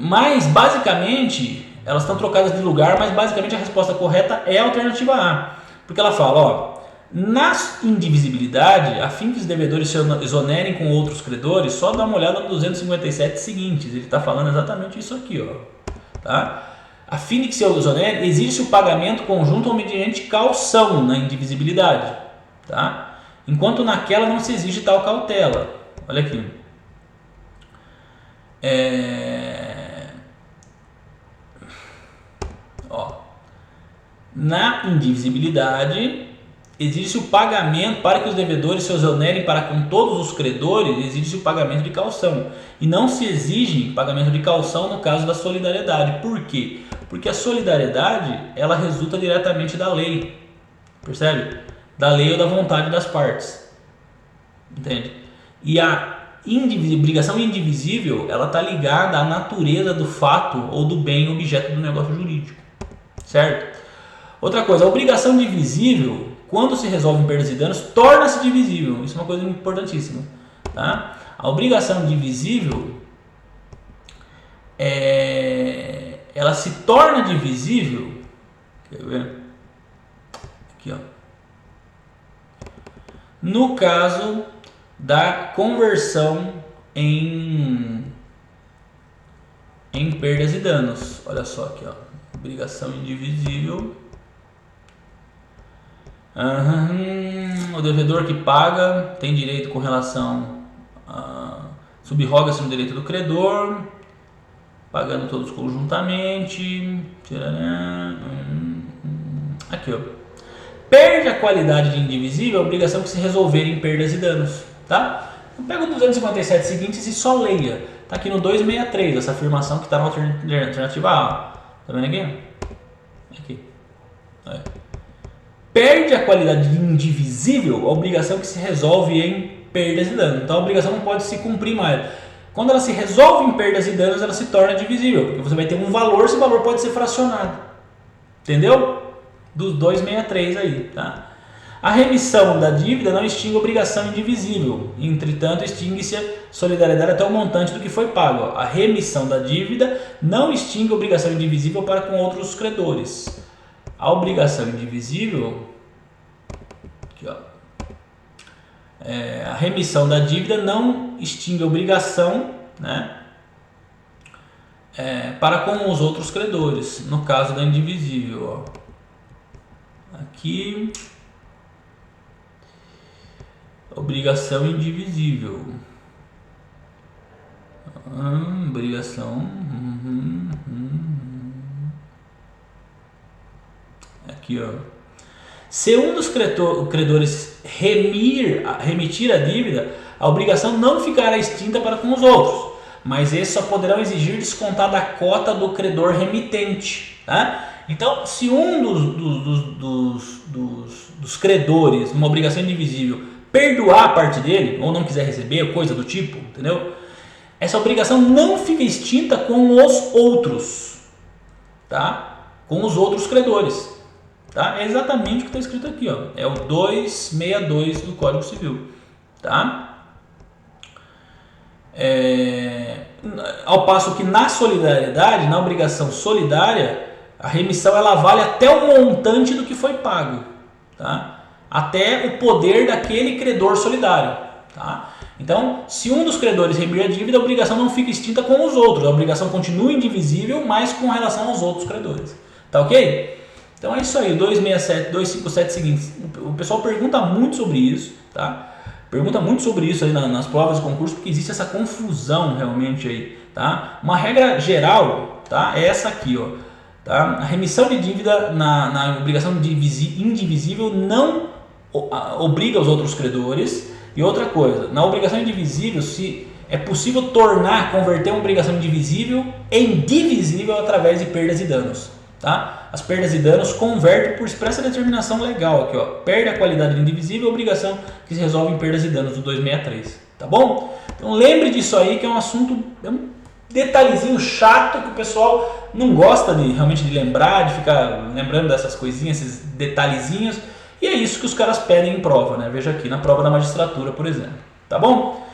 Mas basicamente elas estão trocadas de lugar, mas basicamente a resposta correta é a alternativa A, porque ela fala, ó, na indivisibilidade, a fim que os devedores se exonerem com outros credores, só dá uma olhada no 257 seguintes, ele está falando exatamente isso aqui, ó, tá? A fim de que se exonere, exige-se o pagamento conjunto ou mediante caução na indivisibilidade, tá? Enquanto naquela não se exige tal cautela. Olha aqui. Na indivisibilidade, exige-se o pagamento para que os devedores se exonerem para com todos os credores, exige-se o pagamento de caução. E não se exige pagamento de caução no caso da solidariedade. Por quê? Porque a solidariedade, ela resulta diretamente da lei. Percebe? Da lei ou da vontade das partes. Entende? E a obrigação indivisível, ela está ligada à natureza do fato ou do bem objeto do negócio jurídico. Certo? Outra coisa, a obrigação divisível, quando se resolve em perdas e danos, torna-se divisível. Isso é uma coisa importantíssima. Tá? A obrigação divisível, ela se torna divisível. Quer ver? Aqui, ó. No caso da conversão em perdas e danos. Olha só aqui, ó. Obrigação indivisível. O devedor que paga tem direito com relação a subroga-se no direito do credor, pagando todos conjuntamente. Aqui, ó. Perde a qualidade de indivisível a obrigação que se resolver em perdas e danos, tá? Eu pego os 257 seguintes e só leia. Tá aqui no 263, essa afirmação que está na alternativa A. Tá vendo aqui? Aqui. Aí. Perde a qualidade de indivisível a obrigação que se resolve em perdas e danos. Então a obrigação não pode se cumprir mais. Quando ela se resolve em perdas e danos, ela se torna divisível, porque você vai ter um valor, esse valor pode ser fracionado. Entendeu? Dos 263 aí, tá? A remissão da dívida não extingue a obrigação indivisível. Entretanto, extingue-se a solidariedade até o montante do que foi pago. A remissão da dívida não extingue a obrigação indivisível para com outros credores. A obrigação indivisível, aqui, ó, a remissão da dívida não extingue a obrigação, né, para com os outros credores, no caso da indivisível. Ó. Aqui, obrigação indivisível. Obrigação. Aqui, ó. Se um dos credores remitir a dívida, a obrigação não ficará extinta para com os outros, mas esses só poderão exigir descontar da cota do credor remitente, tá? Então, se um dos credores, numa obrigação indivisível, perdoar a parte dele, ou não quiser receber, coisa do tipo, entendeu? Essa obrigação não fica extinta com os outros, tá? Com os outros credores, tá? É exatamente o que está escrito aqui, ó. É o 262 do Código Civil, tá? Ao passo que na solidariedade, na obrigação solidária, a remissão ela vale até o montante do que foi pago, tá? Até o poder daquele credor solidário, tá? Então, se um dos credores remir a dívida, a obrigação não fica extinta com os outros, a obrigação continua indivisível, mas com relação aos outros credores, tá ok? Então é isso aí, 267, 257 seguintes. O pessoal pergunta muito sobre isso, tá? Pergunta muito sobre isso aí nas provas de concurso, porque existe essa confusão realmente aí, tá? Uma regra geral, tá? É essa aqui, ó. Tá? A remissão de dívida na obrigação indivisível não obriga os outros credores. E outra coisa, na obrigação indivisível, se é possível converter uma obrigação indivisível em divisível através de perdas e danos. Tá? As perdas e danos convertem por expressa determinação legal. Aqui, ó, perde a qualidade de indivisível, obrigação que se resolve em perdas e danos do 263. Tá bom? Então lembre disso aí, que é um assunto, detalhezinho chato que o pessoal não gosta realmente de lembrar, de ficar lembrando dessas coisinhas, esses detalhezinhos. E é isso que os caras pedem em prova, né? Veja aqui, na prova da magistratura, por exemplo. Tá bom?